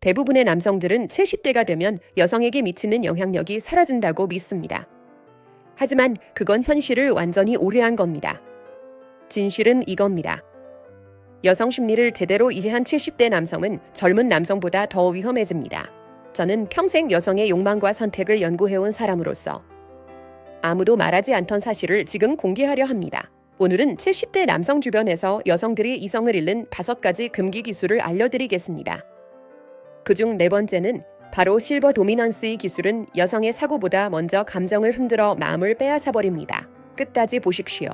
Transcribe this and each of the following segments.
대부분의 남성들은 70대가 되면 여성에게 미치는 영향력이 사라진다고 믿습니다. 하지만 그건 현실을 완전히 오해한 겁니다. 진실은 이겁니다. 여성 심리를 제대로 이해한 70대 남성은 젊은 남성보다 더 위험해집니다. 저는 평생 여성의 욕망과 선택을 연구해온 사람으로서 아무도 말하지 않던 사실을 지금 공개하려 합니다. 오늘은 70대 남성 주변에서 여성들이 이성을 잃는 5가지 금기 기술을 알려드리겠습니다. 그중 4번째는 바로 실버 도미넌스의 기술은 여성의 사고보다 먼저 감정을 흔들어 마음을 빼앗아버립니다. 끝까지 보십시오.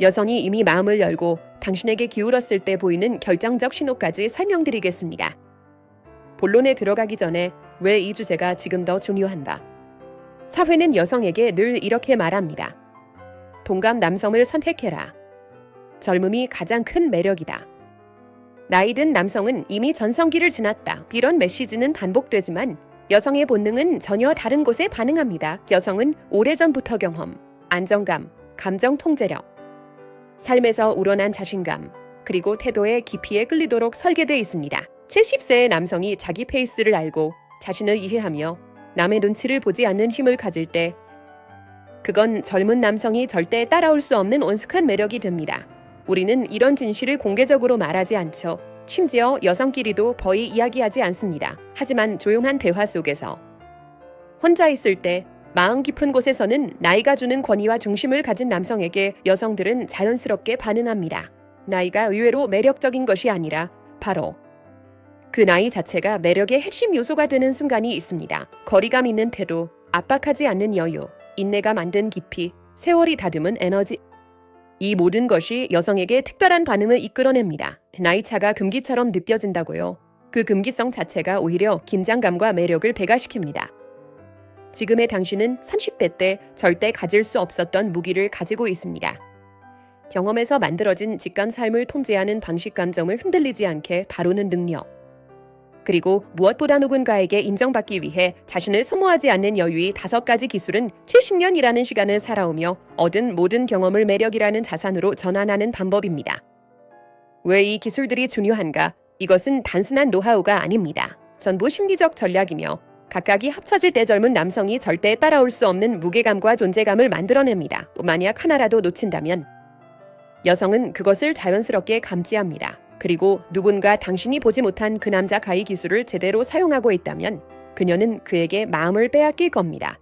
여성이 이미 마음을 열고 당신에게 기울었을 때 보이는 결정적 신호까지 설명드리겠습니다. 본론에 들어가기 전에 왜 이 주제가 지금 더 중요한가? 사회는 여성에게 늘 이렇게 말합니다. 동감 남성을 선택해라. 젊음이 가장 큰 매력이다. 나이 든 남성은 이미 전성기를 지났다. 이런 메시지는 반복되지만 여성의 본능은 전혀 다른 곳에 반응합니다. 여성은 오래전부터 경험, 안정감, 감정 통제력, 삶에서 우러난 자신감, 그리고 태도의 깊이에 끌리도록 설계되어 있습니다. 70세의 남성이 자기 페이스를 알고 자신을 이해하며 남의 눈치를 보지 않는 힘을 가질 때 그건 젊은 남성이 절대 따라올 수 없는 온숙한 매력이 됩니다. 우리는 이런 진실을 공개적으로 말하지 않죠. 심지어 여성끼리도 거의 이야기하지 않습니다. 하지만 조용한 대화 속에서 혼자 있을 때 마음 깊은 곳에서는 나이가 주는 권위와 중심을 가진 남성에게 여성들은 자연스럽게 반응합니다. 나이가 의외로 매력적인 것이 아니라 바로 그 나이 자체가 매력의 핵심 요소가 되는 순간이 있습니다. 거리감 있는 태도, 압박하지 않는 여유, 인내가 만든 깊이, 세월이 다듬은 에너지. 이 모든 것이 여성에게 특별한 반응을 이끌어냅니다. 나이차가 금기처럼 느껴진다고요. 그 금기성 자체가 오히려 긴장감과 매력을 배가시킵니다. 지금의 당신은 30대 때 절대 가질 수 없었던 무기를 가지고 있습니다. 경험에서 만들어진 직감 삶을 통제하는 방식 감정을 흔들리지 않게 다루는 능력. 그리고 무엇보다 누군가에게 인정받기 위해 자신을 소모하지 않는 여유의 5가지 기술은 70년이라는 시간을 살아오며 얻은 모든 경험을 매력이라는 자산으로 전환하는 방법입니다. 왜 이 기술들이 중요한가? 이것은 단순한 노하우가 아닙니다. 전부 심리적 전략이며 각각이 합쳐질 때 젊은 남성이 절대 따라올 수 없는 무게감과 존재감을 만들어냅니다. 만약 하나라도 놓친다면 여성은 그것을 자연스럽게 감지합니다. 그리고 누군가 당신이 보지 못한 그 남자 가히 기술을 제대로 사용하고 있다면 그녀는 그에게 마음을 빼앗길 겁니다.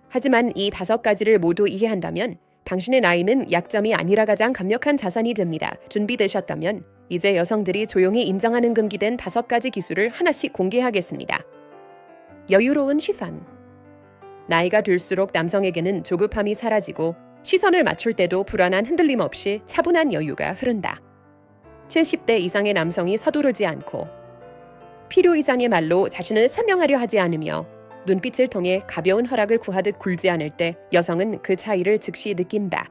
하지만 이 5가지를 모두 이해한다면 당신의 나이는 약점이 아니라 가장 강력한 자산이 됩니다. 준비되셨다면 이제 여성들이 조용히 인정하는 금기된 5가지 기술을 하나씩 공개하겠습니다. 여유로운 시선. 나이가 들수록 남성에게는 조급함이 사라지고 시선을 맞출 때도 불안한 흔들림 없이 차분한 여유가 흐른다. 70대 이상의 남성이 서두르지 않고 필요 이상의 말로 자신을 설명하려 하지 않으며 눈빛을 통해 가벼운 허락을 구하듯 굴지 않을 때 여성은 그 차이를 즉시 느낀다.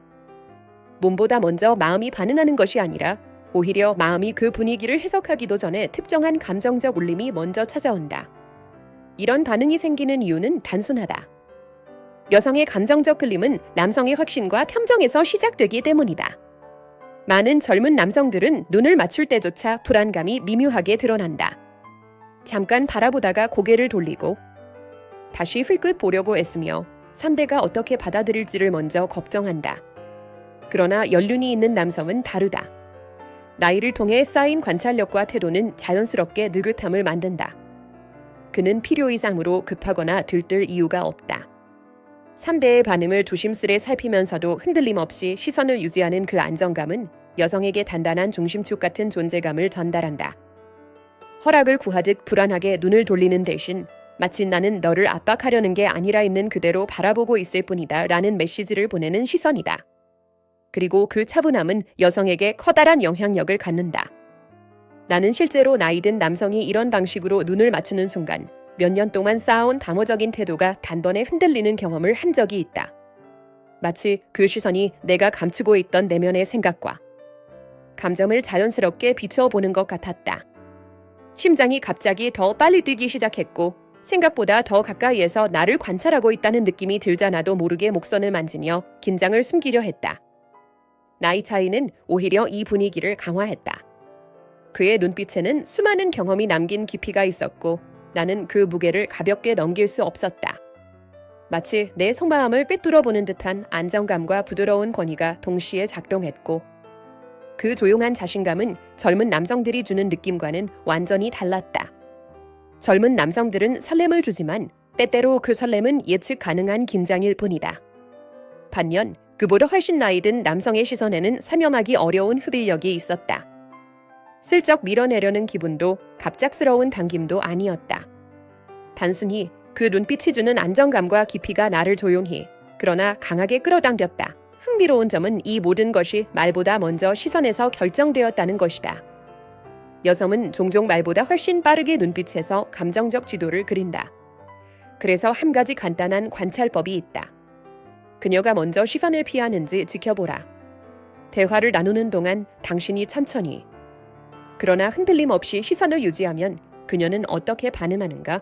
몸보다 먼저 마음이 반응하는 것이 아니라 오히려 마음이 그 분위기를 해석하기도 전에 특정한 감정적 울림이 먼저 찾아온다. 이런 반응이 생기는 이유는 단순하다. 여성의 감정적 끌림은 남성의 확신과 평정에서 시작되기 때문이다. 많은 젊은 남성들은 눈을 맞출 때조차 불안감이 미묘하게 드러난다. 잠깐 바라보다가 고개를 돌리고 다시 힐끗 보려고 애쓰며 상대가 어떻게 받아들일지를 먼저 걱정한다. 그러나 연륜이 있는 남성은 다르다. 나이를 통해 쌓인 관찰력과 태도는 자연스럽게 느긋함을 만든다. 그는 필요 이상으로 급하거나 들뜰 이유가 없다. 상대의 반응을 조심스레 살피면서도 흔들림 없이 시선을 유지하는 그 안정감은 여성에게 단단한 중심축 같은 존재감을 전달한다. 허락을 구하듯 불안하게 눈을 돌리는 대신 마치 나는 너를 압박하려는 게 아니라 있는 그대로 바라보고 있을 뿐이다 라는 메시지를 보내는 시선이다. 그리고 그 차분함은 여성에게 커다란 영향력을 갖는다. 나는 실제로 나이든 남성이 이런 방식으로 눈을 맞추는 순간 몇 년 동안 쌓아온 담어적인 태도가 단번에 흔들리는 경험을 한 적이 있다. 마치 그 시선이 내가 감추고 있던 내면의 생각과 감정을 자연스럽게 비춰보는 것 같았다. 심장이 갑자기 더 빨리 뛰기 시작했고 생각보다 더 가까이에서 나를 관찰하고 있다는 느낌이 들자 나도 모르게 목선을 만지며 긴장을 숨기려 했다. 나이 차이는 오히려 이 분위기를 강화했다. 그의 눈빛에는 수많은 경험이 남긴 깊이가 있었고 나는 그 무게를 가볍게 넘길 수 없었다. 마치 내 속마음을 꿰뚫어 보는 듯한 안정감과 부드러운 권위가 동시에 작동했고 그 조용한 자신감은 젊은 남성들이 주는 느낌과는 완전히 달랐다. 젊은 남성들은 설렘을 주지만 때때로 그 설렘은 예측 가능한 긴장일 뿐이다. 반면 그보다 훨씬 나이 든 남성의 시선에는 사명하기 어려운 흡입력이 있었다. 슬쩍 밀어내려는 기분도 갑작스러운 당김도 아니었다. 단순히 그 눈빛이 주는 안정감과 깊이가 나를 조용히 그러나 강하게 끌어당겼다. 흥미로운 점은 이 모든 것이 말보다 먼저 시선에서 결정되었다는 것이다. 여성은 종종 말보다 훨씬 빠르게 눈빛에서 감정적 지도를 그린다. 그래서 한 가지 간단한 관찰법이 있다. 그녀가 먼저 시선을 피하는지 지켜보라. 대화를 나누는 동안 당신이 천천히 그러나 흔들림 없이 시선을 유지하면 그녀는 어떻게 반응하는가?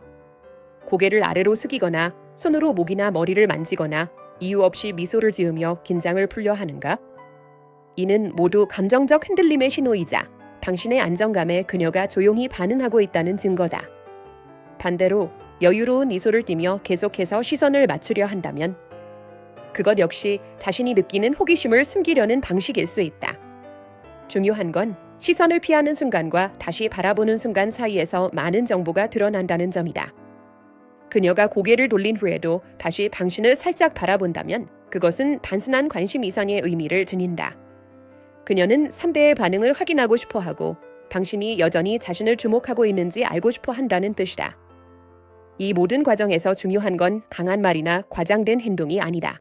고개를 아래로 숙이거나 손으로 목이나 머리를 만지거나 이유 없이 미소를 지으며 긴장을 풀려 하는가? 이는 모두 감정적 흔들림의 신호이자 당신의 안정감에 그녀가 조용히 반응하고 있다는 증거다. 반대로 여유로운 미소를 띠며 계속해서 시선을 맞추려 한다면 그것 역시 자신이 느끼는 호기심을 숨기려는 방식일 수 있다. 중요한 건 시선을 피하는 순간과 다시 바라보는 순간 사이에서 많은 정보가 드러난다는 점이다. 그녀가 고개를 돌린 후에도 다시 당신을 살짝 바라본다면 그것은 단순한 관심 이상의 의미를 지닌다. 그녀는 상대의 반응을 확인하고 싶어하고 당신이 여전히 자신을 주목하고 있는지 알고 싶어 한다는 뜻이다. 이 모든 과정에서 중요한 건 강한 말이나 과장된 행동이 아니다.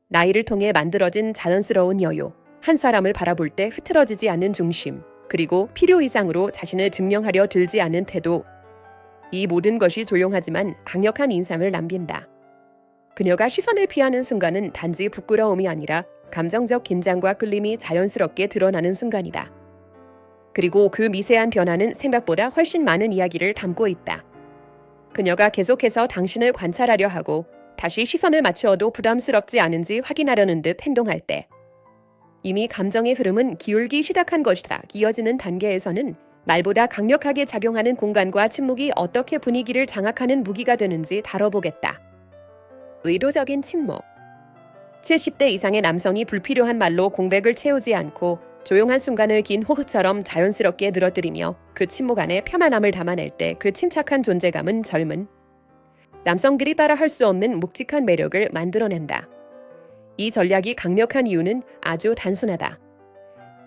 나이를 통해 만들어진 자연스러운 여유, 한 사람을 바라볼 때 흐트러지지 않는 중심, 그리고 필요 이상으로 자신을 증명하려 들지 않는 태도, 이 모든 것이 조용하지만 강력한 인상을 남긴다. 그녀가 시선을 피하는 순간은 단지 부끄러움이 아니라 감정적 긴장과 끌림이 자연스럽게 드러나는 순간이다. 그리고 그 미세한 변화는 생각보다 훨씬 많은 이야기를 담고 있다. 그녀가 계속해서 당신을 관찰하려 하고 다시 시선을 맞추어도 부담스럽지 않은지 확인하려는 듯 행동할 때 이미 감정의 흐름은 기울기 시작한 것이다. 이어지는 단계에서는 말보다 강력하게 작용하는 공간과 침묵이 어떻게 분위기를 장악하는 무기가 되는지 다뤄보겠다. 의도적인 침묵. 70대 이상의 남성이 불필요한 말로 공백을 채우지 않고 조용한 순간을 긴 호흡처럼 자연스럽게 늘어뜨리며 그 침묵 안에 편안함을 담아낼 때 그 침착한 존재감은 젊은 남성들이 따라 할 수 없는 묵직한 매력을 만들어낸다. 이 전략이 강력한 이유는 아주 단순하다.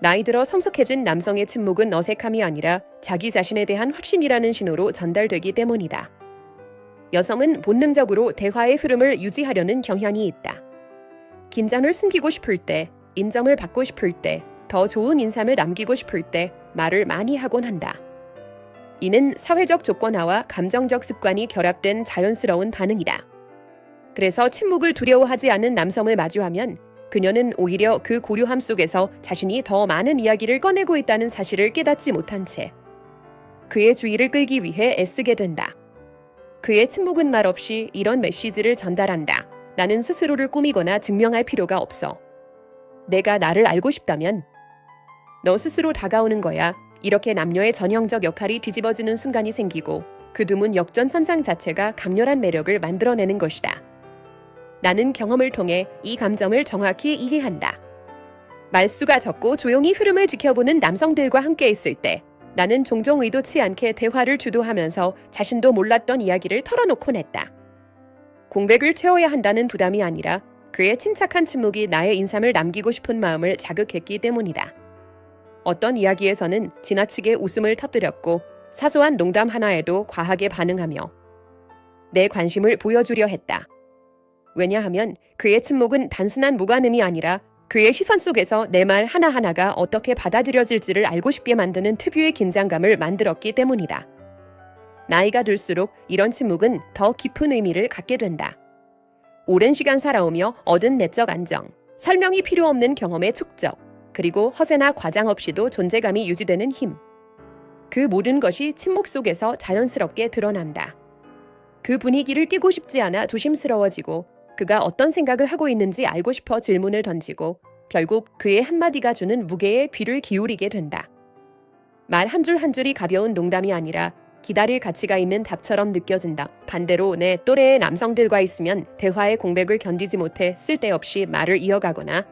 나이 들어 성숙해진 남성의 침묵은 어색함이 아니라 자기 자신에 대한 확신이라는 신호로 전달되기 때문이다. 여성은 본능적으로 대화의 흐름을 유지하려는 경향이 있다. 긴장을 숨기고 싶을 때, 인정을 받고 싶을 때, 더 좋은 인상을 남기고 싶을 때 말을 많이 하곤 한다. 이는 사회적 조건화와 감정적 습관이 결합된 자연스러운 반응이다. 그래서 침묵을 두려워하지 않는 남성을 마주하면 그녀는 오히려 그 고요함 속에서 자신이 더 많은 이야기를 꺼내고 있다는 사실을 깨닫지 못한 채 그의 주의를 끌기 위해 애쓰게 된다. 그의 침묵은 말없이 이런 메시지를 전달한다. 나는 스스로를 꾸미거나 증명할 필요가 없어. 내가 나를 알고 싶다면 너 스스로 다가오는 거야. 이렇게 남녀의 전형적 역할이 뒤집어지는 순간이 생기고 그 드문 역전선상 자체가 강렬한 매력을 만들어내는 것이다. 나는 경험을 통해 이 감정을 정확히 이해한다. 말수가 적고 조용히 흐름을 지켜보는 남성들과 함께 있을 때 나는 종종 의도치 않게 대화를 주도하면서 자신도 몰랐던 이야기를 털어놓곤 했다. 공백을 채워야 한다는 부담이 아니라 그의 침착한 침묵이 나의 인상을 남기고 싶은 마음을 자극했기 때문이다. 어떤 이야기에서는 지나치게 웃음을 터뜨렸고 사소한 농담 하나에도 과하게 반응하며 내 관심을 보여주려 했다. 왜냐하면 그의 침묵은 단순한 무관음이 아니라 그의 시선 속에서 내 말 하나하나가 어떻게 받아들여질지를 알고 싶게 만드는 특유의 긴장감을 만들었기 때문이다. 나이가 들수록 이런 침묵은 더 깊은 의미를 갖게 된다. 오랜 시간 살아오며 얻은 내적 안정, 설명이 필요 없는 경험의 축적, 그리고 허세나 과장 없이도 존재감이 유지되는 힘. 그 모든 것이 침묵 속에서 자연스럽게 드러난다. 그 분위기를 깨고 싶지 않아 조심스러워지고 그가 어떤 생각을 하고 있는지 알고 싶어 질문을 던지고 결국 그의 한마디가 주는 무게에 귀를 기울이게 된다. 말 한 줄 한 줄이 가벼운 농담이 아니라 기다릴 가치가 있는 답처럼 느껴진다. 반대로 내 또래의 남성들과 있으면 대화의 공백을 견디지 못해 쓸데없이 말을 이어가거나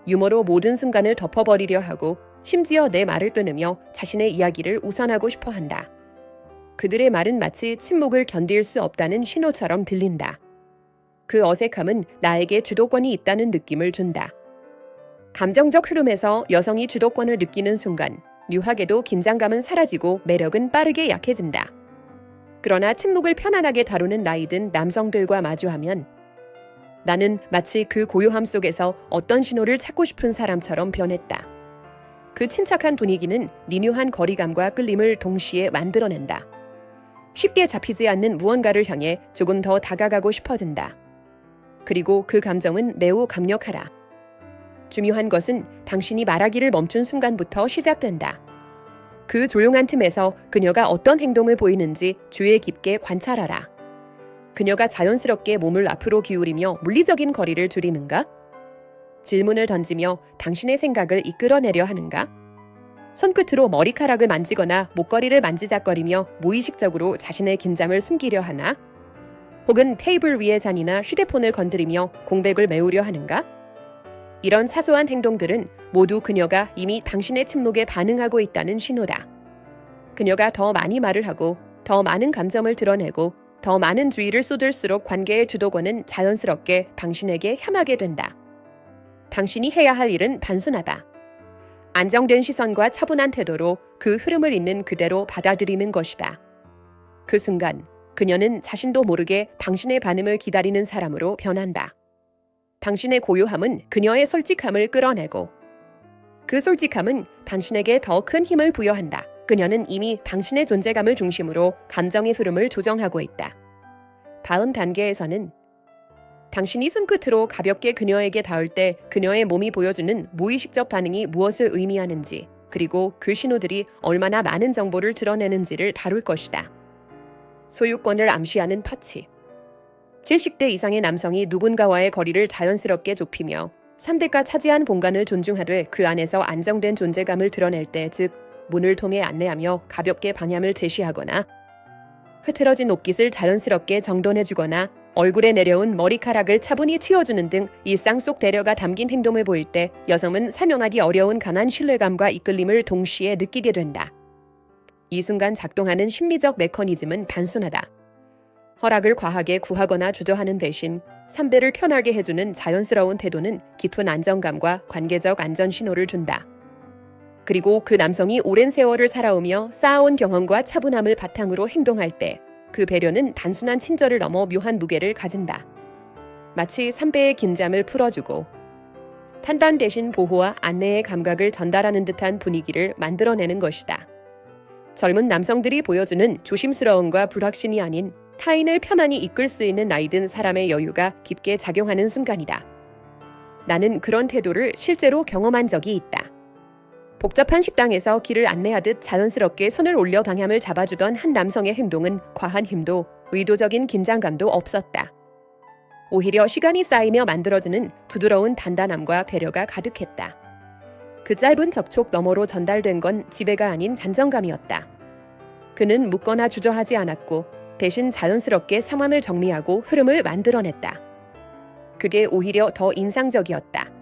유머로 모든 순간을 덮어버리려 하고 심지어 내 말을 끊으며 자신의 이야기를 우선하고 싶어 한다. 그들의 말은 마치 침묵을 견딜 수 없다는 신호처럼 들린다. 그 어색함은 나에게 주도권이 있다는 느낌을 준다. 감정적 흐름에서 여성이 주도권을 느끼는 순간 묘하게도 긴장감은 사라지고 매력은 빠르게 약해진다. 그러나 침묵을 편안하게 다루는 나이든 남성들과 마주하면 나는 마치 그 고요함 속에서 어떤 신호를 찾고 싶은 사람처럼 변했다. 그 침착한 분위기는 미묘한 거리감과 끌림을 동시에 만들어낸다. 쉽게 잡히지 않는 무언가를 향해 조금 더 다가가고 싶어진다. 그리고 그 감정은 매우 강력하라. 중요한 것은 당신이 말하기를 멈춘 순간부터 시작된다. 그 조용한 틈에서 그녀가 어떤 행동을 보이는지 주의 깊게 관찰하라. 그녀가 자연스럽게 몸을 앞으로 기울이며 물리적인 거리를 줄이는가? 질문을 던지며 당신의 생각을 이끌어내려 하는가? 손끝으로 머리카락을 만지거나 목걸이를 만지작거리며 무의식적으로 자신의 긴장을 숨기려 하나? 혹은 테이블 위의 잔이나 휴대폰을 건드리며 공백을 메우려 하는가? 이런 사소한 행동들은 모두 그녀가 이미 당신의 침묵에 반응하고 있다는 신호다. 그녀가 더 많이 말을 하고 더 많은 감정을 드러내고 더 많은 주의를 쏟을수록 관계의 주도권은 자연스럽게 당신에게 향하게 된다. 당신이 해야 할 일은 단순하다. 안정된 시선과 차분한 태도로 그 흐름을 있는 그대로 받아들이는 것이다. 그 순간 그녀는 자신도 모르게 당신의 반응을 기다리는 사람으로 변한다. 당신의 고요함은 그녀의 솔직함을 끌어내고 그 솔직함은 당신에게 더 큰 힘을 부여한다. 그녀는 이미 당신의 존재감을 중심으로 감정의 흐름을 조정하고 있다. 다음 단계에서는 당신이 손끝으로 가볍게 그녀에게 닿을 때 그녀의 몸이 보여주는 무의식적 반응이 무엇을 의미하는지, 그리고 그 신호들이 얼마나 많은 정보를 드러내는지를 다룰 것이다. 소유권을 암시하는 터치. 70대 이상의 남성이 누군가와의 거리를 자연스럽게 좁히며 3대가 차지한 공간을 존중하되 그 안에서 안정된 존재감을 드러낼 때, 즉 문을 통해 안내하며 가볍게 방향을 제시하거나 흐트러진 옷깃을 자연스럽게 정돈해주거나 얼굴에 내려온 머리카락을 차분히 치워주는 등 일상 속 배려가 담긴 행동을 보일 때 여성은 사명하기 어려운 강한 신뢰감과 이끌림을 동시에 느끼게 된다. 이 순간 작동하는 심리적 메커니즘은 단순하다. 허락을 과하게 구하거나 주저하는 대신 상대를 편하게 해주는 자연스러운 태도는 깊은 안정감과 관계적 안전 신호를 준다. 그리고 그 남성이 오랜 세월을 살아오며 쌓아온 경험과 차분함을 바탕으로 행동할 때 그 배려는 단순한 친절을 넘어 묘한 무게를 가진다. 마치 삼배의 긴장을 풀어주고 판단 대신 보호와 안내의 감각을 전달하는 듯한 분위기를 만들어내는 것이다. 젊은 남성들이 보여주는 조심스러움과 불확신이 아닌 타인을 편안히 이끌 수 있는 나이든 사람의 여유가 깊게 작용하는 순간이다. 나는 그런 태도를 실제로 경험한 적이 있다. 복잡한 식당에서 길을 안내하듯 자연스럽게 손을 올려 방향을 잡아주던 한 남성의 행동은 과한 힘도 의도적인 긴장감도 없었다. 오히려 시간이 쌓이며 만들어지는 부드러운 단단함과 배려가 가득했다. 그 짧은 접촉 너머로 전달된 건 지배가 아닌 단정감이었다. 그는 묻거나 주저하지 않았고 대신 자연스럽게 상황을 정리하고 흐름을 만들어냈다. 그게 오히려 더 인상적이었다.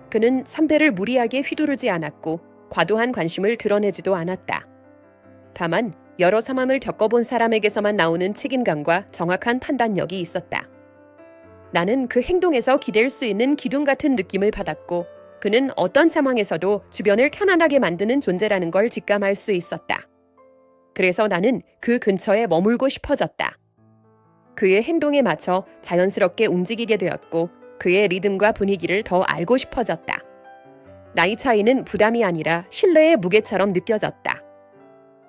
그는 상대를 무리하게 휘두르지 않았고 과도한 관심을 드러내지도 않았다. 다만 여러 상황을 겪어본 사람에게서만 나오는 책임감과 정확한 판단력이 있었다. 나는 그 행동에서 기댈 수 있는 기둥 같은 느낌을 받았고 그는 어떤 상황에서도 주변을 편안하게 만드는 존재라는 걸 직감할 수 있었다. 그래서 나는 그 근처에 머물고 싶어졌다. 그의 행동에 맞춰 자연스럽게 움직이게 되었고 그의 리듬과 분위기를 더 알고 싶어졌다. 나이 차이는 부담이 아니라 신뢰의 무게처럼 느껴졌다.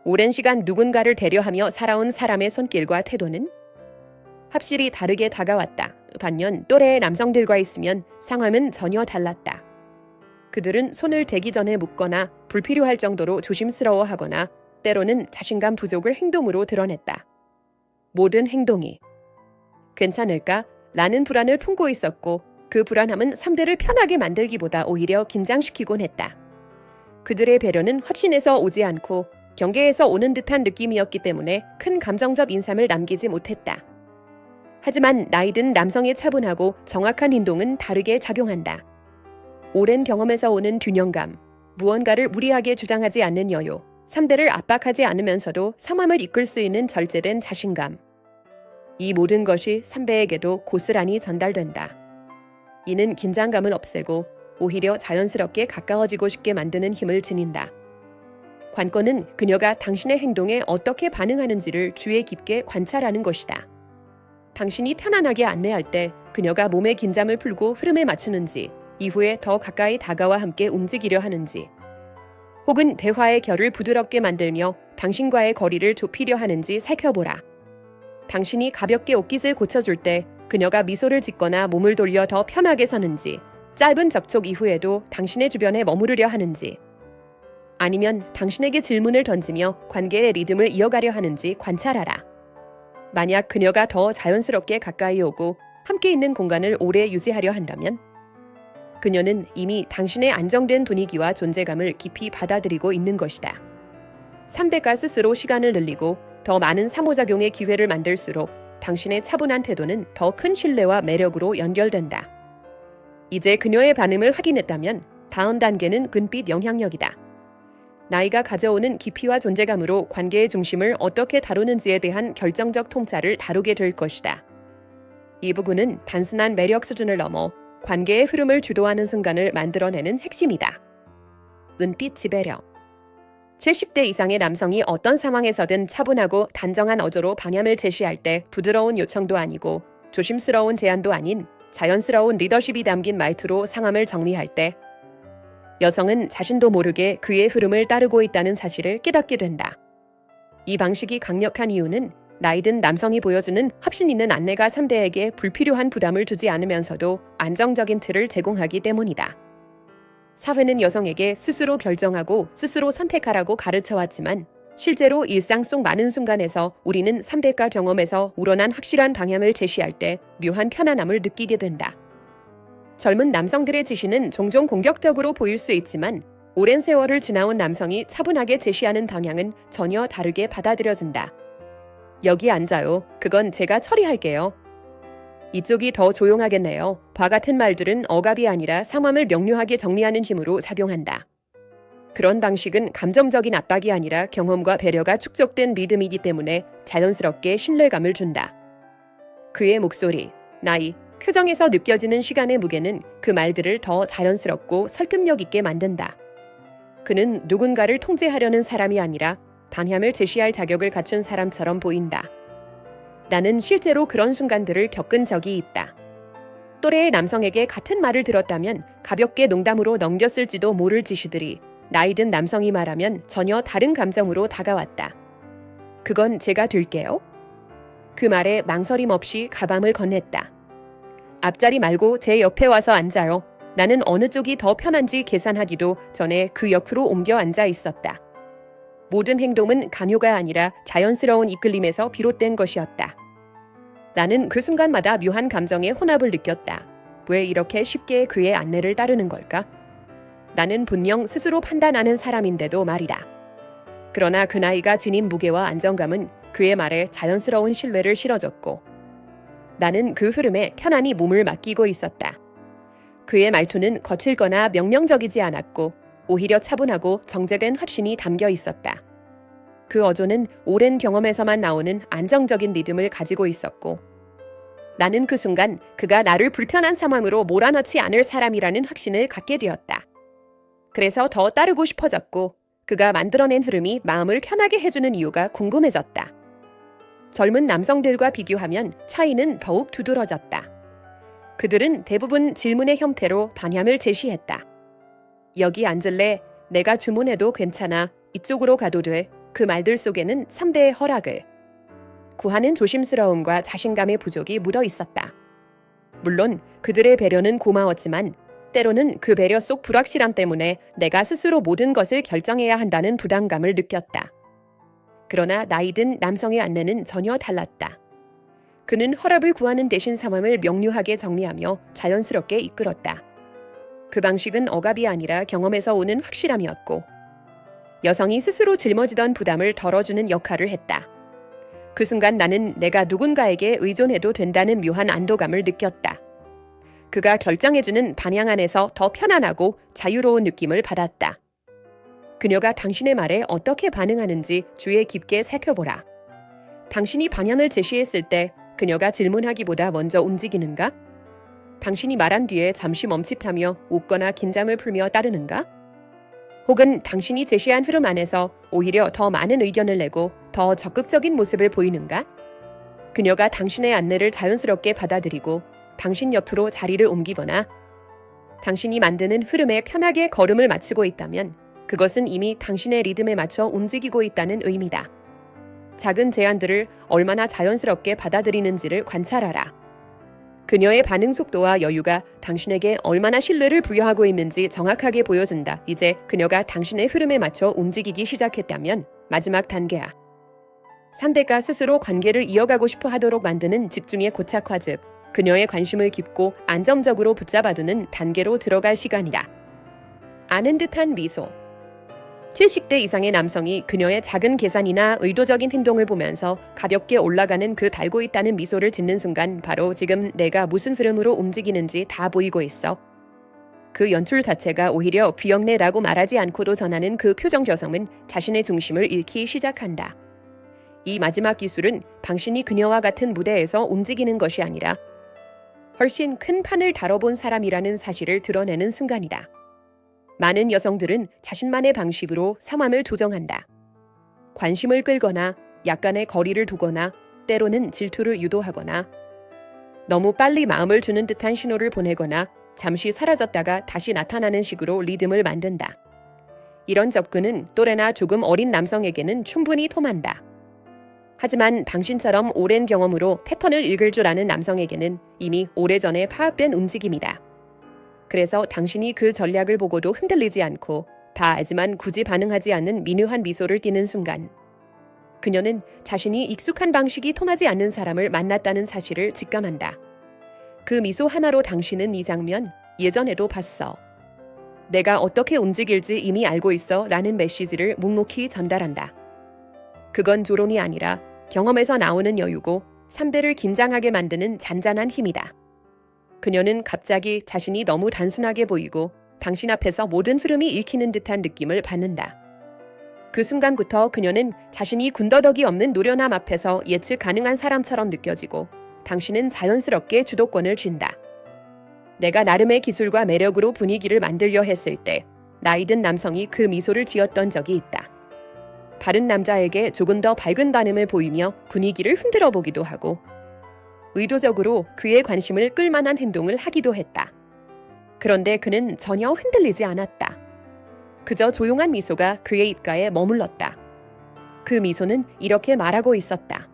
오랜 시간 누군가를 대려하며 살아온 사람의 손길과 태도는 확실히 다르게 다가왔다. 반면 또래의 남성들과 있으면 상황은 전혀 달랐다. 그들은 손을 대기 전에 묻거나 불필요할 정도로 조심스러워하거나 때로는 자신감 부족을 행동으로 드러냈다. 모든 행동이 괜찮을까? 라는 불안을 품고 있었고 그 불안함은 상대를 편하게 만들기보다 오히려 긴장시키곤 했다. 그들의 배려는 확신에서 오지 않고 경계에서 오는 듯한 느낌이었기 때문에 큰 감정적 인상을 남기지 못했다. 하지만 나이든 남성의 차분하고 정확한 행동은 다르게 작용한다. 오랜 경험에서 오는 균형감, 무언가를 무리하게 주장하지 않는 여유, 상대를 압박하지 않으면서도 상황을 이끌 수 있는 절제된 자신감. 이 모든 것이 선배에게도 고스란히 전달된다. 이는 긴장감을 없애고 오히려 자연스럽게 가까워지고 싶게 만드는 힘을 지닌다. 관건은 그녀가 당신의 행동에 어떻게 반응하는지를 주의 깊게 관찰하는 것이다. 당신이 편안하게 안내할 때 그녀가 몸의 긴장을 풀고 흐름에 맞추는지, 이후에 더 가까이 다가와 함께 움직이려 하는지, 혹은 대화의 결을 부드럽게 만들며 당신과의 거리를 좁히려 하는지 살펴보라. 당신이 가볍게 옷깃을 고쳐줄 때 그녀가 미소를 짓거나 몸을 돌려 더 편하게 서는지, 짧은 접촉 이후에도 당신의 주변에 머무르려 하는지, 아니면 당신에게 질문을 던지며 관계의 리듬을 이어가려 하는지 관찰하라. 만약 그녀가 더 자연스럽게 가까이 오고 함께 있는 공간을 오래 유지하려 한다면 그녀는 이미 당신의 안정된 분위기와 존재감을 깊이 받아들이고 있는 것이다. 상대가 스스로 시간을 늘리고 더 많은 상호작용의 기회를 만들수록 당신의 차분한 태도는 더 큰 신뢰와 매력으로 연결된다. 이제 그녀의 반응을 확인했다면 다음 단계는 근빛 영향력이다. 나이가 가져오는 깊이와 존재감으로 관계의 중심을 어떻게 다루는지에 대한 결정적 통찰을 다루게 될 것이다. 이 부분은 단순한 매력 수준을 넘어 관계의 흐름을 주도하는 순간을 만들어내는 핵심이다. 은빛 지배력. 70대 이상의 남성이 어떤 상황에서든 차분하고 단정한 어조로 방향을 제시할 때 부드러운 요청도 아니고 조심스러운 제안도 아닌 자연스러운 리더십이 담긴 말투로 상황을 정리할 때 여성은 자신도 모르게 그의 흐름을 따르고 있다는 사실을 깨닫게 된다. 이 방식이 강력한 이유는 나이든 남성이 보여주는 확신 있는 안내가 상대에게 불필요한 부담을 주지 않으면서도 안정적인 틀을 제공하기 때문이다. 사회는 여성에게 스스로 결정하고 스스로 선택하라고 가르쳐왔지만 실제로 일상 속 많은 순간에서 우리는 상대가 경험에서 우러난 확실한 방향을 제시할 때 묘한 편안함을 느끼게 된다. 젊은 남성들의 지시는 종종 공격적으로 보일 수 있지만 오랜 세월을 지나온 남성이 차분하게 제시하는 방향은 전혀 다르게 받아들여진다. 여기 앉아요. 그건 제가 처리할게요. 이쪽이 더 조용하겠네요. 과 같은 말들은 억압이 아니라 상황을 명료하게 정리하는 힘으로 작용한다. 그런 방식은 감정적인 압박이 아니라 경험과 배려가 축적된 믿음이기 때문에 자연스럽게 신뢰감을 준다. 그의 목소리, 나이, 표정에서 느껴지는 시간의 무게는 그 말들을 더 자연스럽고 설득력 있게 만든다. 그는 누군가를 통제하려는 사람이 아니라 방향을 제시할 자격을 갖춘 사람처럼 보인다. 나는 실제로 그런 순간들을 겪은 적이 있다. 또래의 남성에게 같은 말을 들었다면 가볍게 농담으로 넘겼을지도 모를 지시들이 나이든 남성이 말하면 전혀 다른 감정으로 다가왔다. 그건 제가 될게요. 그 말에 망설임 없이 가방을 건넸다. 앞자리 말고 제 옆에 와서 앉아요. 나는 어느 쪽이 더 편한지 계산하기도 전에 그 옆으로 옮겨 앉아 있었다. 모든 행동은 강요가 아니라 자연스러운 이끌림에서 비롯된 것이었다. 나는 그 순간마다 묘한 감정의 혼합을 느꼈다. 왜 이렇게 쉽게 그의 안내를 따르는 걸까? 나는 분명 스스로 판단하는 사람인데도 말이다. 그러나 그 나이가 지닌 무게와 안정감은 그의 말에 자연스러운 신뢰를 실어줬고 나는 그 흐름에 편안히 몸을 맡기고 있었다. 그의 말투는 거칠거나 명령적이지 않았고 오히려 차분하고 정제된 확신이 담겨 있었다. 그 어조는 오랜 경험에서만 나오는 안정적인 리듬을 가지고 있었고 나는 그 순간 그가 나를 불편한 상황으로 몰아넣지 않을 사람이라는 확신을 갖게 되었다. 그래서 더 따르고 싶어졌고 그가 만들어낸 흐름이 마음을 편하게 해주는 이유가 궁금해졌다. 젊은 남성들과 비교하면 차이는 더욱 두드러졌다. 그들은 대부분 질문의 형태로 방향을 제시했다. 여기 앉을래? 내가 주문해도 괜찮아. 이쪽으로 가도 돼. 그 말들 속에는 상대의 허락을 구하는 조심스러움과 자신감의 부족이 묻어 있었다. 물론 그들의 배려는 고마웠지만 때로는 그 배려 속 불확실함 때문에 내가 스스로 모든 것을 결정해야 한다는 부담감을 느꼈다. 그러나 나이든 남성의 안내는 전혀 달랐다. 그는 허락을 구하는 대신 상황을 명료하게 정리하며 자연스럽게 이끌었다. 그 방식은 억압이 아니라 경험에서 오는 확실함이었고 여성이 스스로 짊어지던 부담을 덜어주는 역할을 했다. 그 순간 나는 내가 누군가에게 의존해도 된다는 묘한 안도감을 느꼈다. 그가 결정해주는 방향 안에서 더 편안하고 자유로운 느낌을 받았다. 그녀가 당신의 말에 어떻게 반응하는지 주의 깊게 살펴보라. 당신이 방향을 제시했을 때 그녀가 질문하기보다 먼저 움직이는가? 당신이 말한 뒤에 잠시 멈칫하며 웃거나 긴장을 풀며 따르는가? 혹은 당신이 제시한 흐름 안에서 오히려 더 많은 의견을 내고 더 적극적인 모습을 보이는가? 그녀가 당신의 안내를 자연스럽게 받아들이고 당신 옆으로 자리를 옮기거나 당신이 만드는 흐름에 편하게 걸음을 맞추고 있다면 그것은 이미 당신의 리듬에 맞춰 움직이고 있다는 의미다. 작은 제안들을 얼마나 자연스럽게 받아들이는지를 관찰하라. 그녀의 반응 속도와 여유가 당신에게 얼마나 신뢰를 부여하고 있는지 정확하게 보여준다. 이제 그녀가 당신의 흐름에 맞춰 움직이기 시작했다면 마지막 단계야. 상대가 스스로 관계를 이어가고 싶어 하도록 만드는 집중의 고착화 즉 그녀의 관심을 깊고 안정적으로 붙잡아두는 단계로 들어갈 시간이다. 아는 듯한 미소. 70대 이상의 남성이 그녀의 작은 계산이나 의도적인 행동을 보면서 가볍게 올라가는 그 달고 있다는 미소를 짓는 순간 바로 지금 내가 무슨 흐름으로 움직이는지 다 보이고 있어. 그 연출 자체가 오히려 귀엽네라고 말하지 않고도 전하는 그 표정 저성은 자신의 중심을 잃기 시작한다. 이 마지막 기술은 당신이 그녀와 같은 무대에서 움직이는 것이 아니라 훨씬 큰 판을 다뤄본 사람이라는 사실을 드러내는 순간이다. 많은 여성들은 자신만의 방식으로 상황을 조정한다. 관심을 끌거나 약간의 거리를 두거나 때로는 질투를 유도하거나 너무 빨리 마음을 주는 듯한 신호를 보내거나 잠시 사라졌다가 다시 나타나는 식으로 리듬을 만든다. 이런 접근은 또래나 조금 어린 남성에게는 충분히 통한다. 하지만 당신처럼 오랜 경험으로 패턴을 읽을 줄 아는 남성에게는 이미 오래전에 파악된 움직임이다. 그래서 당신이 그 전략을 보고도 흔들리지 않고 다 알지만 굳이 반응하지 않는 미묘한 미소를 띠는 순간 그녀는 자신이 익숙한 방식이 통하지 않는 사람을 만났다는 사실을 직감한다. 그 미소 하나로 당신은 이 장면 예전에도 봤어. 내가 어떻게 움직일지 이미 알고 있어 라는 메시지를 묵묵히 전달한다. 그건 조롱이 아니라 경험에서 나오는 여유고 상대를 긴장하게 만드는 잔잔한 힘이다. 그녀는 갑자기 자신이 너무 단순하게 보이고 당신 앞에서 모든 흐름이 읽히는 듯한 느낌을 받는다. 그 순간부터 그녀는 자신이 군더더기 없는 노련함 앞에서 예측 가능한 사람처럼 느껴지고 당신은 자연스럽게 주도권을 쥔다. 내가 나름의 기술과 매력으로 분위기를 만들려 했을 때 나이 든 남성이 그 미소를 지었던 적이 있다. 다른 남자에게 조금 더 밝은 반응을 보이며 분위기를 흔들어 보기도 하고 의도적으로 그의 관심을 끌만한 행동을 하기도 했다. 그런데 그는 전혀 흔들리지 않았다. 그저 조용한 미소가 그의 입가에 머물렀다. 그 미소는 이렇게 말하고 있었다.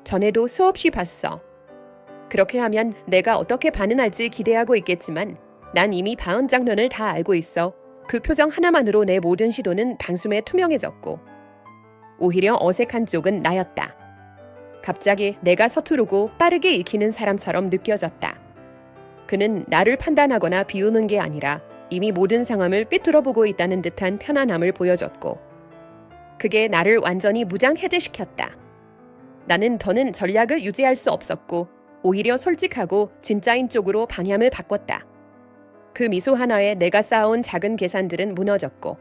전에도 수없이 봤어. 그렇게 하면 내가 어떻게 반응할지 기대하고 있겠지만 난 이미 다음 장면을 다 알고 있어. 그 표정 하나만으로 내 모든 시도는 단숨에 투명해졌고 오히려 어색한 쪽은 나였다. 갑자기 내가 서투르고 빠르게 읽히는 사람처럼 느껴졌다. 그는 나를 판단하거나 비우는 게 아니라 이미 모든 상황을 꿰뚫어보고 있다는 듯한 편안함을 보여줬고 그게 나를 완전히 무장해제시켰다. 나는 더는 전략을 유지할 수 없었고 오히려 솔직하고 진짜인 쪽으로 방향을 바꿨다. 그 미소 하나에 내가 쌓아온 작은 계산들은 무너졌고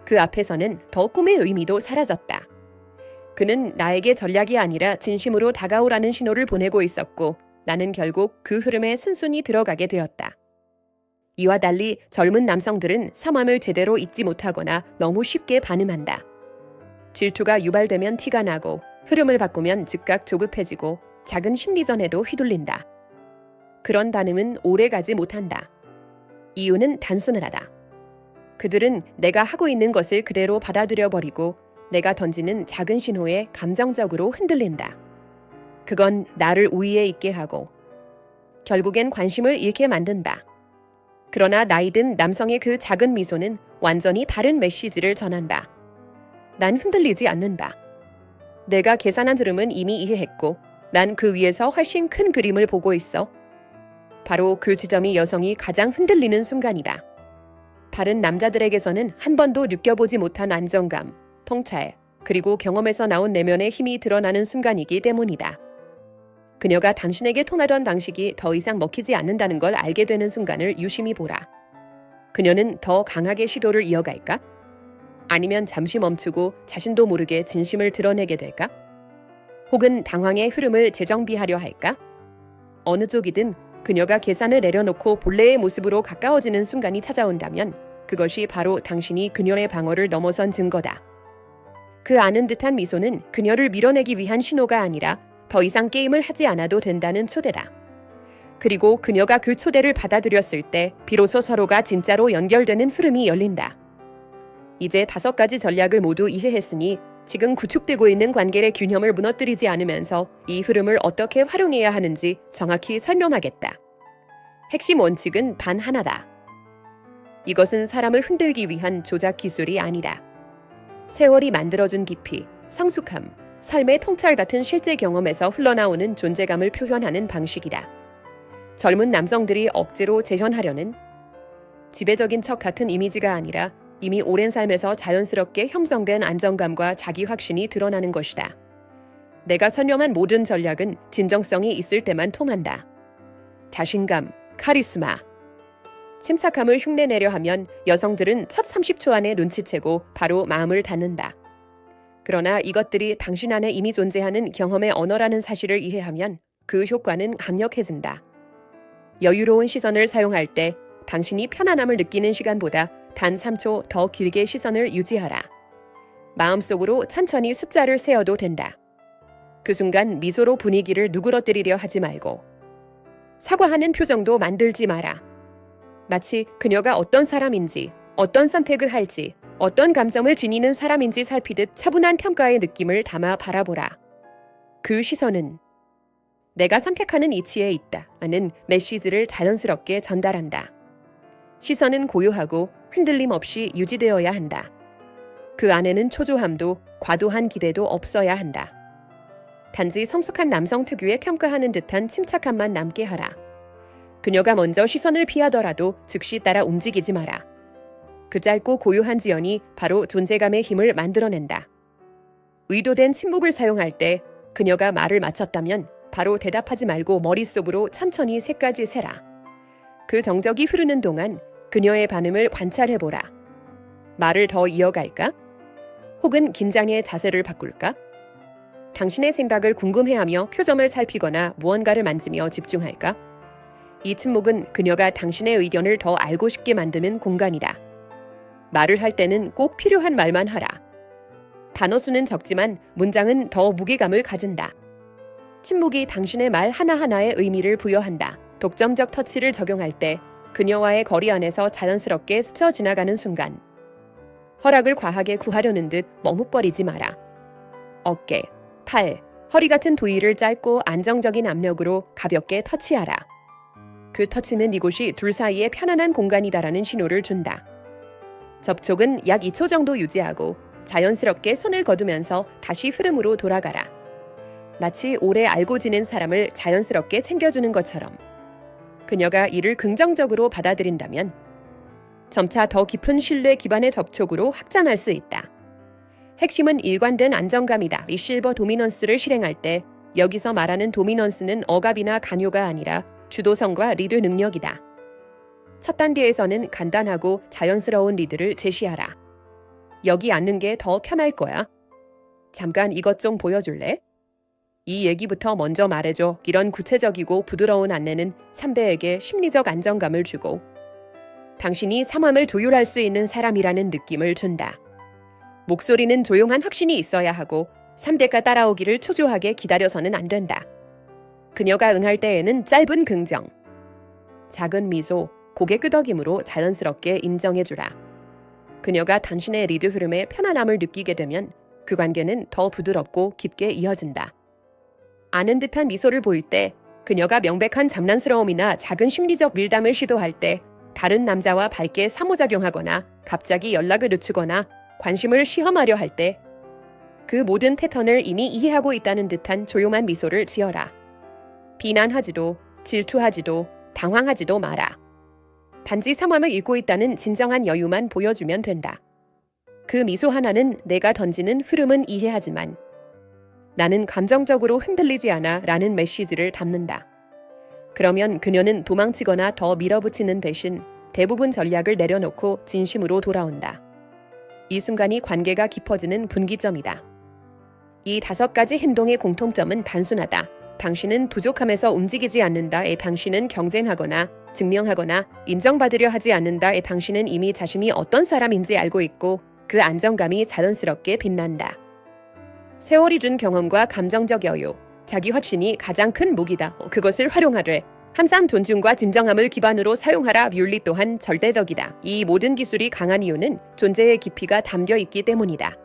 그 앞에서는 더 꿈의 의미도 사라졌다. 그는 나에게 전략이 아니라 진심으로 다가오라는 신호를 보내고 있었고 나는 결국 그 흐름에 순순히 들어가게 되었다. 이와 달리 젊은 남성들은 상황을 제대로 잊지 못하거나 너무 쉽게 반응한다. 질투가 유발되면 티가 나고 흐름을 바꾸면 즉각 조급해지고 작은 심리전에도 휘둘린다. 그런 반응은 오래가지 못한다. 이유는 단순하다. 그들은 내가 하고 있는 것을 그대로 받아들여버리고 내가 던지는 작은 신호에 감정적으로 흔들린다. 그건 나를 우위에 있게 하고 결국엔 관심을 잃게 만든다. 그러나 나이든 남성의 그 작은 미소는 완전히 다른 메시지를 전한다. 난 흔들리지 않는다. 내가 계산한 흐름은 이미 이해했고 난 그 위에서 훨씬 큰 그림을 보고 있어. 바로 그 지점이 여성이 가장 흔들리는 순간이다. 다른 남자들에게서는 한 번도 느껴보지 못한 안정감, 통찰, 그리고 경험에서 나온 내면의 힘이 드러나는 순간이기 때문이다. 그녀가 당신에게 통하던 방식이 더 이상 먹히지 않는다는 걸 알게 되는 순간을 유심히 보라. 그녀는 더 강하게 시도를 이어갈까? 아니면 잠시 멈추고 자신도 모르게 진심을 드러내게 될까? 혹은 당황의 흐름을 재정비하려 할까? 어느 쪽이든 그녀가 계산을 내려놓고 본래의 모습으로 가까워지는 순간이 찾아온다면 그것이 바로 당신이 그녀의 방어를 넘어선 증거다. 그 아는 듯한 미소는 그녀를 밀어내기 위한 신호가 아니라 더 이상 게임을 하지 않아도 된다는 초대다. 그리고 그녀가 그 초대를 받아들였을 때 비로소 서로가 진짜로 연결되는 흐름이 열린다. 이제 5가지 전략을 모두 이해했으니 지금 구축되고 있는 관계의 균형을 무너뜨리지 않으면서 이 흐름을 어떻게 활용해야 하는지 정확히 설명하겠다. 핵심 원칙은 단 하나다. 이것은 사람을 흔들기 위한 조작 기술이 아니다. 세월이 만들어준 깊이, 성숙함, 삶의 통찰 같은 실제 경험에서 흘러나오는 존재감을 표현하는 방식이다. 젊은 남성들이 억지로 재현하려는 지배적인 척 같은 이미지가 아니라 이미 오랜 삶에서 자연스럽게 형성된 안정감과 자기 확신이 드러나는 것이다. 내가 설명한 모든 전략은 진정성이 있을 때만 통한다. 자신감, 카리스마, 침착함을 흉내내려 하면 여성들은 첫 30초 안에 눈치채고 바로 마음을 닫는다. 그러나 이것들이 당신 안에 이미 존재하는 경험의 언어라는 사실을 이해하면 그 효과는 강력해진다. 여유로운 시선을 사용할 때 당신이 편안함을 느끼는 시간보다 단 3초 더 길게 시선을 유지하라. 마음속으로 천천히 숫자를 세어도 된다. 그 순간 미소로 분위기를 누그러뜨리려 하지 말고 사과하는 표정도 만들지 마라. 마치 그녀가 어떤 사람인지, 어떤 선택을 할지, 어떤 감정을 지니는 사람인지 살피듯 차분한 평가의 느낌을 담아 바라보라. 그 시선은 내가 선택하는 이치에 있다 하는 메시지를 자연스럽게 전달한다. 시선은 고요하고 흔들림 없이 유지되어야 한다. 그 안에는 초조함도 과도한 기대도 없어야 한다. 단지 성숙한 남성 특유의 평가하는 듯한 침착함만 남게 하라. 그녀가 먼저 시선을 피하더라도 즉시 따라 움직이지 마라. 그 짧고 고요한 지연이 바로 존재감의 힘을 만들어낸다. 의도된 침묵을 사용할 때 그녀가 말을 마쳤다면 바로 대답하지 말고 머릿속으로 천천히 3까지 세라. 그 정적이 흐르는 동안 그녀의 반응을 관찰해보라. 말을 더 이어갈까? 혹은 긴장의 자세를 바꿀까? 당신의 생각을 궁금해하며 표정을 살피거나 무언가를 만지며 집중할까? 이 침묵은 그녀가 당신의 의견을 더 알고 싶게 만드는 공간이다. 말을 할 때는 꼭 필요한 말만 하라. 단어 수는 적지만 문장은 더 무게감을 가진다. 침묵이 당신의 말 하나하나에 의미를 부여한다. 독점적 터치를 적용할 때 그녀와의 거리 안에서 자연스럽게 스쳐 지나가는 순간 허락을 과하게 구하려는 듯 머뭇거리지 마라. 어깨, 팔, 허리 같은 부위를 짧고 안정적인 압력으로 가볍게 터치하라. 그 터치는 이곳이 둘 사이의 편안한 공간이다라는 신호를 준다. 접촉은 약 2초 정도 유지하고 자연스럽게 손을 거두면서 다시 흐름으로 돌아가라. 마치 오래 알고 지낸 사람을 자연스럽게 챙겨주는 것처럼. 그녀가 이를 긍정적으로 받아들인다면 점차 더 깊은 신뢰 기반의 접촉으로 확장할 수 있다. 핵심은 일관된 안정감이다. 이 실버 도미넌스를 실행할 때 여기서 말하는 도미넌스는 억압이나 강요가 아니라 주도성과 리드 능력이다. 첫 단계에서는 간단하고 자연스러운 리드를 제시하라. 여기 앉는 게 더 편할 거야. 잠깐 이것 좀 보여줄래? 이 얘기부터 먼저 말해줘. 이런 구체적이고 부드러운 안내는 상대에게 심리적 안정감을 주고 당신이 상황을 조율할 수 있는 사람이라는 느낌을 준다. 목소리는 조용한 확신이 있어야 하고 상대가 따라오기를 초조하게 기다려서는 안 된다. 그녀가 응할 때에는 짧은 긍정, 작은 미소, 고개 끄덕임으로 자연스럽게 인정해주라. 그녀가 당신의 리드 흐름에 편안함을 느끼게 되면 그 관계는 더 부드럽고 깊게 이어진다. 아는 듯한 미소를 보일 때, 그녀가 명백한 장난스러움이나 작은 심리적 밀담을 시도할 때, 다른 남자와 밝게 상호작용하거나 갑자기 연락을 늦추거나 관심을 시험하려 할 때, 그 모든 패턴을 이미 이해하고 있다는 듯한 조용한 미소를 지어라. 비난하지도 질투하지도 당황하지도 마라. 단지 상황을 읽고 있다는 진정한 여유만 보여주면 된다. 그 미소 하나는 내가 던지는 흐름은 이해하지만 나는 감정적으로 흔들리지 않아 라는 메시지를 담는다. 그러면 그녀는 도망치거나 더 밀어붙이는 대신 대부분 전략을 내려놓고 진심으로 돌아온다. 이 순간이 관계가 깊어지는 분기점이다. 이 5가지 행동의 공통점은 단순하다. 당신은 부족함에서 움직이지 않는다에 당신은 경쟁하거나 증명하거나 인정받으려 하지 않는다에 당신은 이미 자신이 어떤 사람인지 알고 있고 그 안정감이 자연스럽게 빛난다. 세월이 준 경험과 감정적 여유, 자기 확신이 가장 큰 무기다. 그것을 활용하되 항상 존중과 진정함을 기반으로 사용하라. 윤리 또한 절대적이다. 이 모든 기술이 강한 이유는 존재의 깊이가 담겨 있기 때문이다.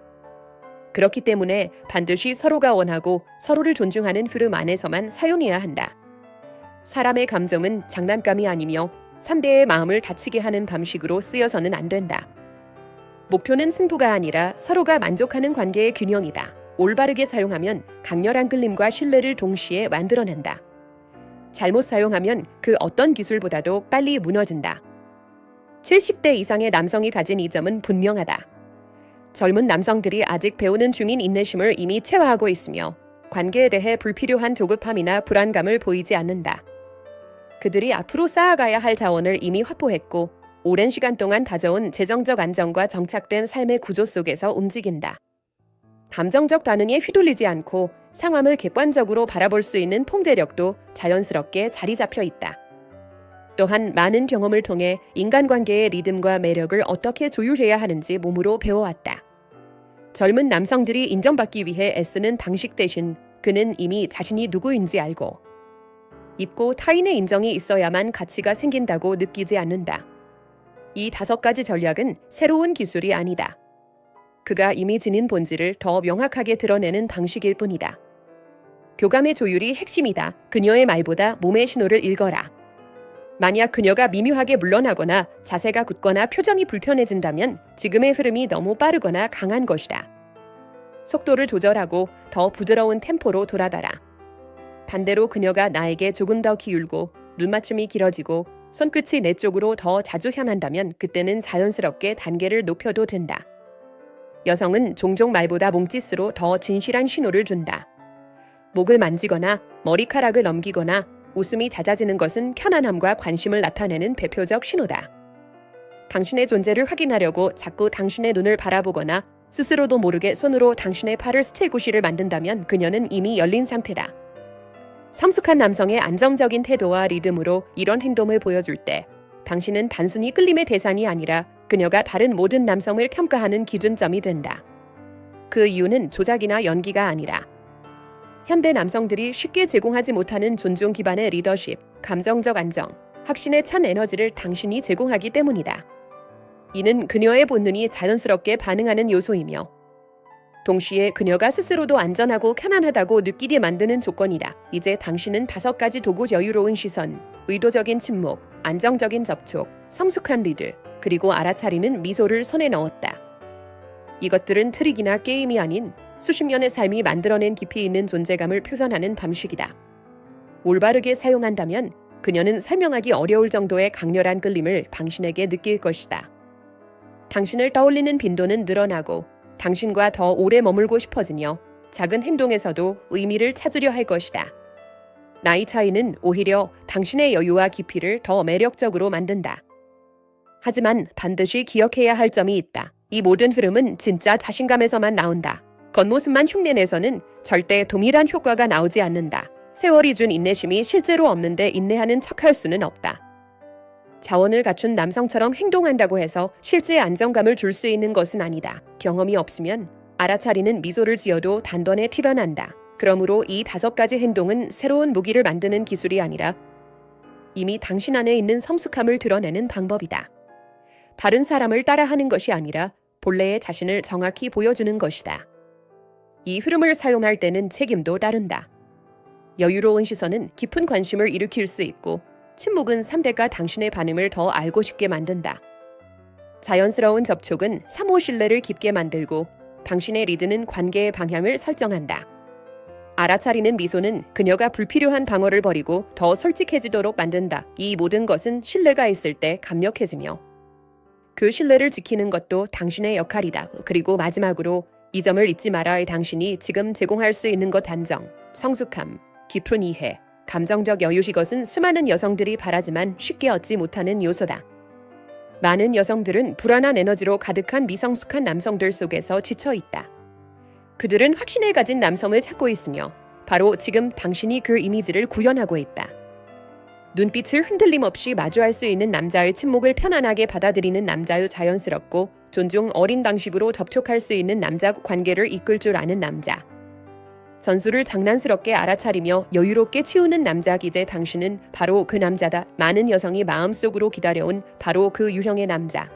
그렇기 때문에 반드시 서로가 원하고 서로를 존중하는 흐름 안에서만 사용해야 한다. 사람의 감정은 장난감이 아니며 상대의 마음을 다치게 하는 방식으로 쓰여서는 안 된다. 목표는 승부가 아니라 서로가 만족하는 관계의 균형이다. 올바르게 사용하면 강렬한 끌림과 신뢰를 동시에 만들어낸다. 잘못 사용하면 그 어떤 기술보다도 빨리 무너진다. 70대 이상의 남성이 가진 이 점은 분명하다. 젊은 남성들이 아직 배우는 중인 인내심을 이미 체화하고 있으며 관계에 대해 불필요한 조급함이나 불안감을 보이지 않는다. 그들이 앞으로 쌓아가야 할 자원을 이미 확보했고 오랜 시간 동안 다져온 재정적 안정과 정착된 삶의 구조 속에서 움직인다. 감정적 반응에 휘둘리지 않고 상황을 객관적으로 바라볼 수 있는 통제력도 자연스럽게 자리 잡혀 있다. 또한 많은 경험을 통해 인간관계의 리듬과 매력을 어떻게 조율해야 하는지 몸으로 배워왔다. 젊은 남성들이 인정받기 위해 애쓰는 당식 대신 그는 이미 자신이 누구인지 알고 있고 타인의 인정이 있어야만 가치가 생긴다고 느끼지 않는다. 이 5가지 전략은 새로운 기술이 아니다. 그가 이미 지닌 본질을 더 명확하게 드러내는 방식일 뿐이다. 교감의 조율이 핵심이다. 그녀의 말보다 몸의 신호를 읽어라. 만약 그녀가 미묘하게 물러나거나 자세가 굳거나 표정이 불편해진다면 지금의 흐름이 너무 빠르거나 강한 것이다. 속도를 조절하고 더 부드러운 템포로 돌아가라. 반대로 그녀가 나에게 조금 더 기울고 눈맞춤이 길어지고 손끝이 내 쪽으로 더 자주 향한다면 그때는 자연스럽게 단계를 높여도 된다. 여성은 종종 말보다 몸짓으로 더 진실한 신호를 준다. 목을 만지거나 머리카락을 넘기거나 웃음이 잦아지는 것은 편안함과 관심을 나타내는 대표적 신호다. 당신의 존재를 확인하려고 자꾸 당신의 눈을 바라보거나 스스로도 모르게 손으로 당신의 팔을 스치구시를 만든다면 그녀는 이미 열린 상태다. 성숙한 남성의 안정적인 태도와 리듬으로 이런 행동을 보여줄 때 당신은 단순히 끌림의 대상이 아니라 그녀가 다른 모든 남성을 평가하는 기준점이 된다. 그 이유는 조작이나 연기가 아니라 현대 남성들이 쉽게 제공하지 못하는 존중 기반의 리더십, 감정적 안정, 확신에 찬 에너지를 당신이 제공하기 때문이다. 이는 그녀의 본능이 자연스럽게 반응하는 요소이며 동시에 그녀가 스스로도 안전하고 편안하다고 느끼게 만드는 조건이다. 이제 당신은 5가지 도구 여유로운 시선, 의도적인 침묵, 안정적인 접촉, 성숙한 리드, 그리고 알아차리는 미소를 손에 넣었다. 이것들은 트릭이나 게임이 아닌 수십 년의 삶이 만들어낸 깊이 있는 존재감을 표현하는 방식이다. 올바르게 사용한다면 그녀는 설명하기 어려울 정도의 강렬한 끌림을 당신에게 느낄 것이다. 당신을 떠올리는 빈도는 늘어나고 당신과 더 오래 머물고 싶어지며 작은 행동에서도 의미를 찾으려 할 것이다. 나이 차이는 오히려 당신의 여유와 깊이를 더 매력적으로 만든다. 하지만 반드시 기억해야 할 점이 있다. 이 모든 흐름은 진짜 자신감에서만 나온다. 겉모습만 흉내내서는 절대 동일한 효과가 나오지 않는다. 세월이 준 인내심이 실제로 없는데 인내하는 척할 수는 없다. 자원을 갖춘 남성처럼 행동한다고 해서 실제 안정감을 줄 수 있는 것은 아니다. 경험이 없으면 알아차리는 미소를 지어도 단번에 티가 난다. 그러므로 이 5가지 행동은 새로운 무기를 만드는 기술이 아니라 이미 당신 안에 있는 성숙함을 드러내는 방법이다. 다른 사람을 따라하는 것이 아니라 본래의 자신을 정확히 보여주는 것이다. 이 흐름을 사용할 때는 책임도 따른다. 여유로운 시선은 깊은 관심을 일으킬 수 있고 침묵은 상대가 당신의 반응을 더 알고 싶게 만든다. 자연스러운 접촉은 상호 신뢰를 깊게 만들고 당신의 리드는 관계의 방향을 설정한다. 알아차리는 미소는 그녀가 불필요한 방어를 버리고 더 솔직해지도록 만든다. 이 모든 것은 신뢰가 있을 때 강력해지며 그 신뢰를 지키는 것도 당신의 역할이다. 그리고 마지막으로 이 점을 잊지 마라. 당신이 지금 제공할 수 있는 것 안정, 성숙함, 깊은 이해, 감정적 여유 이것은 수많은 여성들이 바라지만 쉽게 얻지 못하는 요소다. 많은 여성들은 불안한 에너지로 가득한 미성숙한 남성들 속에서 지쳐 있다. 그들은 확신을 가진 남성을 찾고 있으며 바로 지금 당신이 그 이미지를 구현하고 있다. 눈빛을 흔들림 없이 마주할 수 있는 남자의 침묵을 편안하게 받아들이는 남자의 자연스럽고 존중 어린 방식으로 접촉할 수 있는 남자 관계를 이끌 줄 아는 남자. 전술을 장난스럽게 알아차리며 여유롭게 치우는 남자. 이제 당신은 바로 그 남자다. 많은 여성이 마음속으로 기다려온 바로 그 유형의 남자.